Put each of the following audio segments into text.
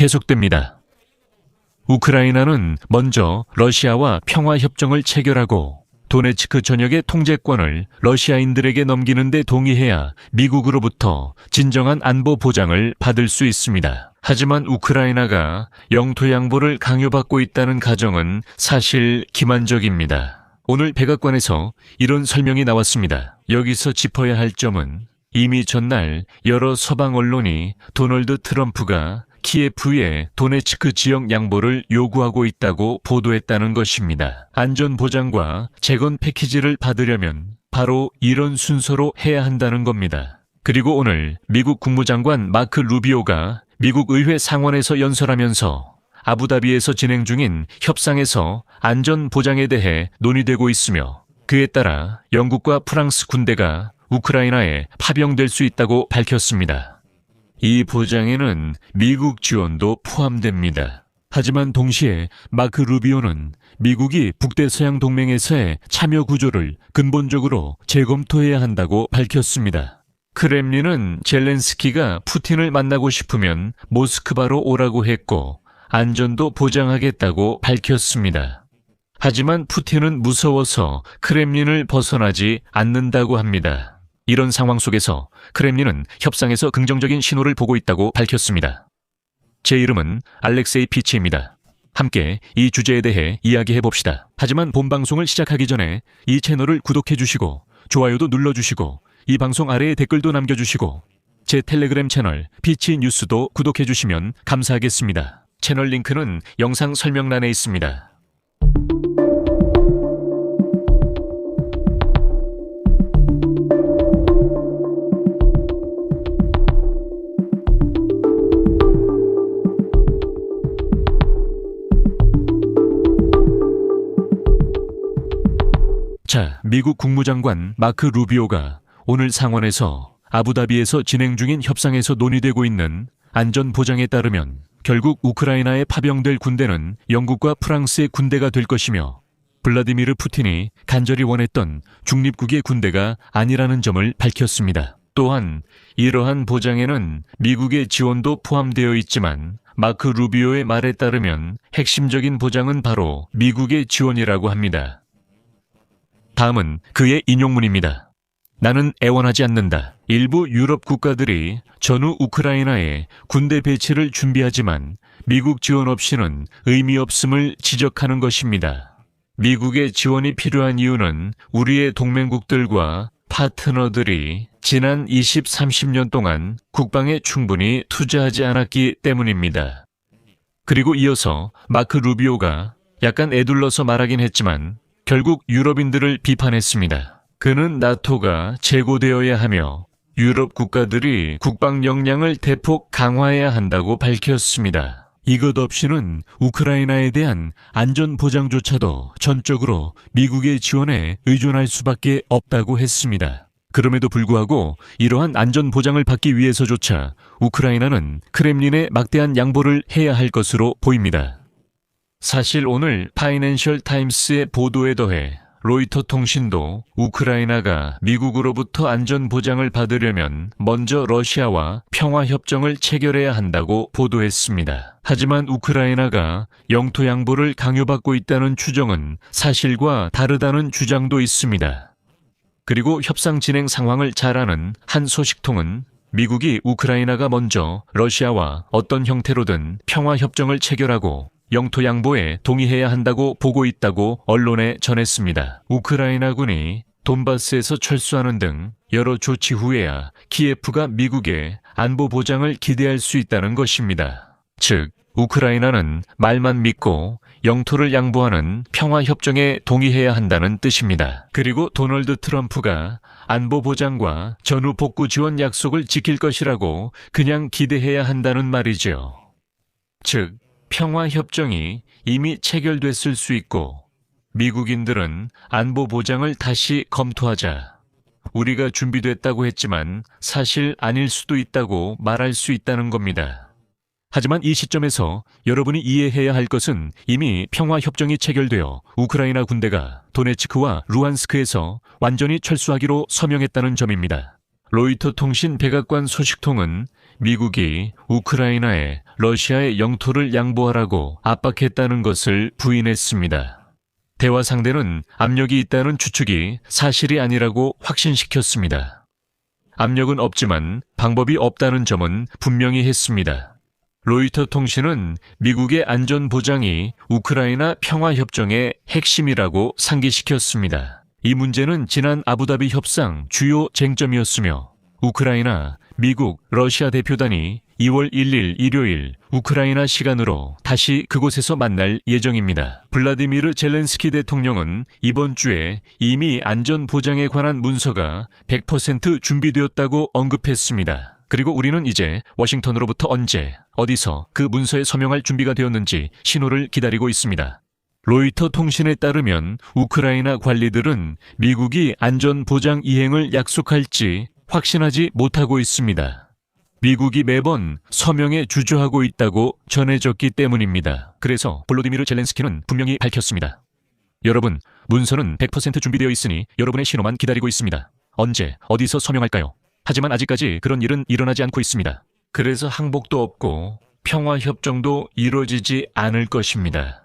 계속됩니다. 우크라이나는 먼저 러시아와 평화협정을 체결하고 도네츠크 전역의 통제권을 러시아인들에게 넘기는 데 동의해야 미국으로부터 진정한 안보 보장을 받을 수 있습니다. 하지만 우크라이나가 영토 양보를 강요받고 있다는 가정은 사실 기만적입니다. 오늘 백악관에서 이런 설명이 나왔습니다. 여기서 짚어야 할 점은 이미 전날 여러 서방 언론이 도널드 트럼프가 키예프의 도네츠크 지역 양보를 요구하고 있다고 보도했다는 것입니다. 안전보장과 재건 패키지를 받으려면 바로 이런 순서로 해야 한다는 겁니다. 그리고 오늘 미국 국무장관 마크 루비오가 미국 의회 상원에서 연설하면서 아부다비에서 진행 중인 협상에서 안전보장에 대해 논의되고 있으며 그에 따라 영국과 프랑스 군대가 우크라이나에 파병될 수 있다고 밝혔습니다. 이 보장에는 미국 지원도 포함됩니다. 하지만 동시에 마크 루비오는 미국이 북대서양 동맹에서의 참여 구조를 근본적으로 재검토해야 한다고 밝혔습니다. 크렘린은 젤렌스키가 푸틴을 만나고 싶으면 모스크바로 오라고 했고 안전도 보장하겠다고 밝혔습니다. 하지만 푸틴은 무서워서 크렘린을 벗어나지 않는다고 합니다. 이런 상황 속에서 크렘린은 협상에서 긍정적인 신호를 보고 있다고 밝혔습니다. 제 이름은 알렉세이 피치입니다. 함께 이 주제에 대해 이야기해봅시다. 하지만 본 방송을 시작하기 전에 이 채널을 구독해주시고 좋아요도 눌러주시고 이 방송 아래에 댓글도 남겨주시고 제 텔레그램 채널 피치 뉴스도 구독해주시면 감사하겠습니다. 채널 링크는 영상 설명란에 있습니다. 자, 미국 국무장관 마크 루비오가 오늘 상원에서 아부다비에서 진행 중인 협상에서 논의되고 있는 안전보장에 따르면 결국 우크라이나에 파병될 군대는 영국과 프랑스의 군대가 될 것이며 블라디미르 푸틴이 간절히 원했던 중립국의 군대가 아니라는 점을 밝혔습니다. 또한 이러한 보장에는 미국의 지원도 포함되어 있지만 마크 루비오의 말에 따르면 핵심적인 보장은 바로 미국의 지원이라고 합니다. 다음은 그의 인용문입니다. 나는 애원하지 않는다. 일부 유럽 국가들이 전후 우크라이나에 군대 배치를 준비하지만 미국 지원 없이는 의미 없음을 지적하는 것입니다. 미국의 지원이 필요한 이유는 우리의 동맹국들과 파트너들이 지난 20, 30년 동안 국방에 충분히 투자하지 않았기 때문입니다. 그리고 이어서 마크 루비오가 약간 애둘러서 말하긴 했지만 결국 유럽인들을 비판했습니다. 그는 나토가 재고되어야 하며 유럽 국가들이 국방 역량을 대폭 강화해야 한다고 밝혔습니다. 이것 없이는 우크라이나에 대한 안전 보장조차도 전적으로 미국의 지원에 의존할 수밖에 없다고 했습니다. 그럼에도 불구하고 이러한 안전 보장을 받기 위해서조차 우크라이나는 크렘린에 막대한 양보를 해야 할 것으로 보입니다. 사실 오늘 파이낸셜 타임스의 보도에 더해 로이터 통신도 우크라이나가 미국으로부터 안전 보장을 받으려면 먼저 러시아와 평화협정을 체결해야 한다고 보도했습니다. 하지만 우크라이나가 영토 양보를 강요받고 있다는 추정은 사실과 다르다는 주장도 있습니다. 그리고 협상 진행 상황을 잘 아는 한 소식통은 미국이 우크라이나가 먼저 러시아와 어떤 형태로든 평화협정을 체결하고 영토 양보에 동의해야 한다고 보고 있다고 언론에 전했습니다. 우크라이나군이 돈바스에서 철수하는 등 여러 조치 후에야 키예프가 미국의 안보 보장을 기대할 수 있다는 것입니다. 즉, 우크라이나는 말만 믿고 영토를 양보하는 평화협정에 동의해야 한다는 뜻입니다. 그리고 도널드 트럼프가 안보 보장과 전후 복구 지원 약속을 지킬 것이라고 그냥 기대해야 한다는 말이죠. 즉, 평화협정이 이미 체결됐을 수 있고 미국인들은 안보 보장을 다시 검토하자. 우리가 준비됐다고 했지만 사실 아닐 수도 있다고 말할 수 있다는 겁니다. 하지만 이 시점에서 여러분이 이해해야 할 것은 이미 평화협정이 체결되어 우크라이나 군대가 도네츠크와 루안스크에서 완전히 철수하기로 서명했다는 점입니다. 로이터 통신 백악관 소식통은 미국이 우크라이나에 러시아의 영토를 양보하라고 압박했다는 것을 부인했습니다. 대화 상대는 압력이 있다는 추측이 사실이 아니라고 확신시켰습니다. 압력은 없지만 방법이 없다는 점은 분명히 했습니다. 로이터 통신은 미국의 안전보장이 우크라이나 평화협정의 핵심이라고 상기시켰습니다. 이 문제는 지난 아부다비 협상 주요 쟁점이었으며 우크라이나, 미국, 러시아 대표단이 2월 1일 일요일 우크라이나 시간으로 다시 그곳에서 만날 예정입니다. 블라디미르 젤렌스키 대통령은 이번 주에 이미 안전보장에 관한 문서가 100% 준비되었다고 언급했습니다. 그리고 우리는 이제 워싱턴으로부터 언제, 어디서 그 문서에 서명할 준비가 되었는지 신호를 기다리고 있습니다. 로이터 통신에 따르면 우크라이나 관리들은 미국이 안전보장 이행을 약속할지 확신하지 못하고 있습니다. 미국이 매번 서명에 주저하고 있다고 전해졌기 때문입니다. 그래서 볼로디미르 젤렌스키는 분명히 밝혔습니다. 여러분, 문서는 100% 준비되어 있으니 여러분의 신호만 기다리고 있습니다. 언제, 어디서 서명할까요? 하지만 아직까지 그런 일은 일어나지 않고 있습니다. 그래서 항복도 없고 평화협정도 이루어지지 않을 것입니다.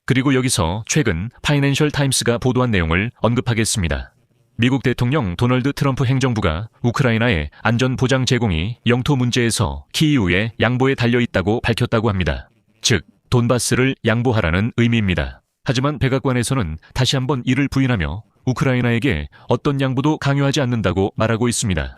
그리고 여기서 최근 파이낸셜 타임스가 보도한 내용을 언급하겠습니다. 미국 대통령 도널드 트럼프 행정부가 우크라이나의 안전보장 제공이 영토 문제에서 키이우의 양보에 달려있다고 밝혔다고 합니다. 즉, 돈바스를 양보하라는 의미입니다. 하지만 백악관에서는 다시 한번 이를 부인하며 우크라이나에게 어떤 양보도 강요하지 않는다고 말하고 있습니다.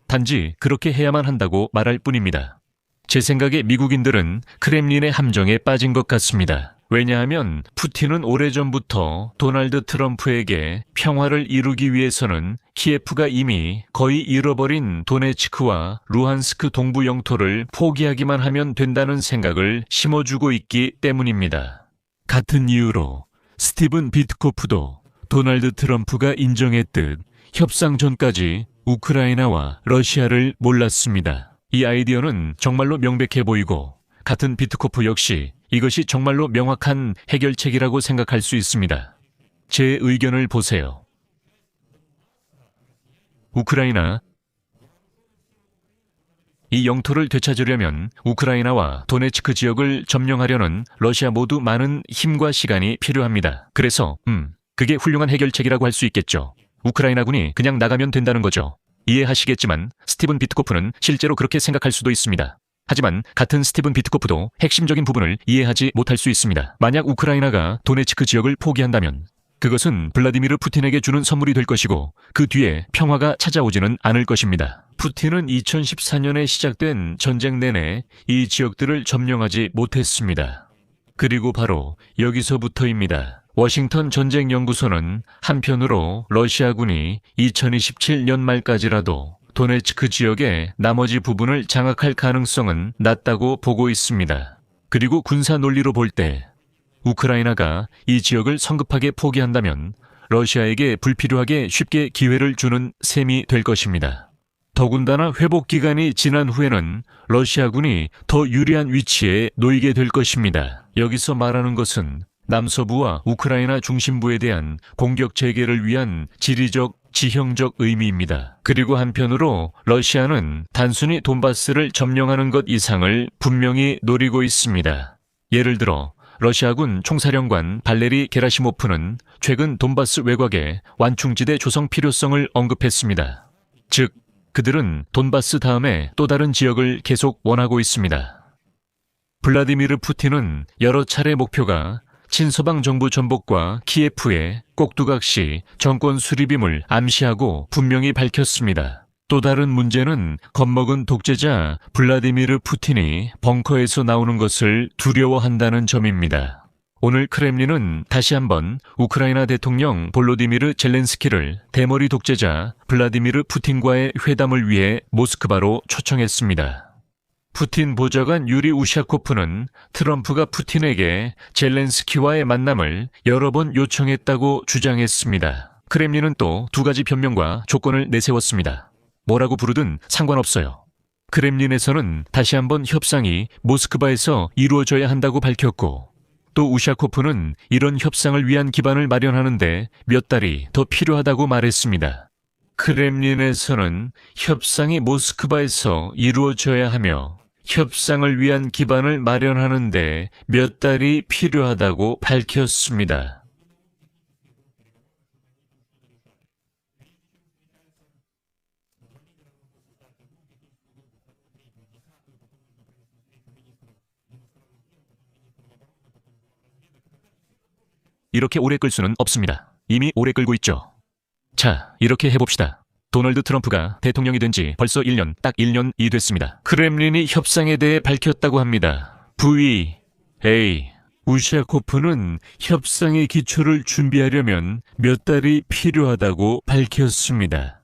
단지 그렇게 해야만 한다고 말할 뿐입니다. 제 생각에 미국인들은 크렘린의 함정에 빠진 것 같습니다. 왜냐하면 푸틴은 오래전부터 도널드 트럼프에게 평화를 이루기 위해서는 키예프가 이미 거의 잃어버린 도네츠크와 루한스크 동부 영토를 포기하기만 하면 된다는 생각을 심어주고 있기 때문입니다. 같은 이유로 스티븐 비트코프도 도널드 트럼프가 인정했듯 협상 전까지 우크라이나와 러시아를 몰랐습니다. 이 아이디어는 정말로 명백해 보이고 같은 비트코프 역시 이것이 정말로 명확한 해결책이라고 생각할 수 있습니다. 제 의견을 보세요. 우크라이나, 이 영토를 되찾으려면 우크라이나와 도네츠크 지역을 점령하려는 러시아 모두 많은 힘과 시간이 필요합니다. 그래서 그게 훌륭한 해결책이라고 할 수 있겠죠. 우크라이나군이 그냥 나가면 된다는 거죠. 이해하시겠지만 스티븐 비트코프는 실제로 그렇게 생각할 수도 있습니다. 하지만 같은 스티븐 비트코프도 핵심적인 부분을 이해하지 못할 수 있습니다. 만약 우크라이나가 도네츠크 지역을 포기한다면 그것은 블라디미르 푸틴에게 주는 선물이 될 것이고 그 뒤에 평화가 찾아오지는 않을 것입니다. 푸틴은 2014년에 시작된 전쟁 내내 이 지역들을 점령하지 못했습니다. 그리고 바로 여기서부터입니다. 워싱턴 전쟁연구소는 한편으로 러시아군이 2027년 말까지라도 도네츠크 지역의 나머지 부분을 장악할 가능성은 낮다고 보고 있습니다. 그리고 군사 논리로 볼 때 우크라이나가 이 지역을 성급하게 포기한다면 러시아에게 불필요하게 쉽게 기회를 주는 셈이 될 것입니다. 더군다나 회복 기간이 지난 후에는 러시아군이 더 유리한 위치에 놓이게 될 것입니다. 여기서 말하는 것은 남서부와 우크라이나 중심부에 대한 공격 재개를 위한 지리적, 지형적 의미입니다. 그리고 한편으로 러시아는 단순히 돈바스를 점령하는 것 이상을 분명히 노리고 있습니다. 예를 들어 러시아군 총사령관 발레리 게라시모프는 최근 돈바스 외곽의 완충지대 조성 필요성을 언급했습니다. 즉, 그들은 돈바스 다음에 또 다른 지역을 계속 원하고 있습니다. 블라디미르 푸틴은 여러 차례 목표가 친서방 정부 전복과 키예프의 꼭두각시 정권 수립임을 암시하고 분명히 밝혔습니다. 또 다른 문제는 겁먹은 독재자 블라디미르 푸틴이 벙커에서 나오는 것을 두려워한다는 점입니다. 오늘 크렘린은 다시 한번 우크라이나 대통령 볼로디미르 젤렌스키를 대머리 독재자 블라디미르 푸틴과의 회담을 위해 모스크바로 초청했습니다. 푸틴 보좌관 유리 우샤코프는 트럼프가 푸틴에게 젤렌스키와의 만남을 여러 번 요청했다고 주장했습니다. 크렘린은 또 두 가지 변명과 조건을 내세웠습니다. 뭐라고 부르든 상관없어요. 크렘린에서는 다시 한번 협상이 모스크바에서 이루어져야 한다고 밝혔고 또 우샤코프는 이런 협상을 위한 기반을 마련하는데 몇 달이 더 필요하다고 말했습니다. 크렘린에서는 협상이 모스크바에서 이루어져야 하며 협상을 위한 기반을 마련하는데 몇 달이 필요하다고 밝혔습니다. 이렇게 오래 끌 수는 없습니다. 이미 오래 끌고 있죠. 자, 이렇게 해봅시다. 도널드 트럼프가 대통령이 된 지 벌써 1년, 딱 1년이 됐습니다. 크렘린이 협상에 대해 밝혔다고 합니다. 우샤코프는 협상의 기초를 준비하려면 몇 달이 필요하다고 밝혔습니다.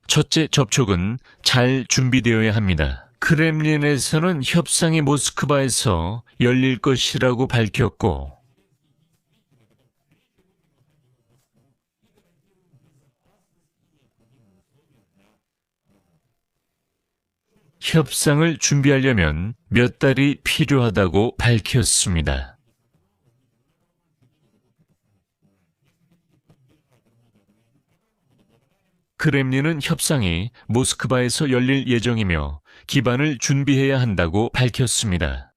첫째 접촉은 잘 준비되어야 합니다. 크렘린에서는 협상이 모스크바에서 열릴 것이라고 밝혔고, 협상을 준비하려면 몇 달이 필요하다고 밝혔습니다. 크렘린은 협상이 모스크바에서 열릴 예정이며 기반을 준비해야 한다고 밝혔습니다.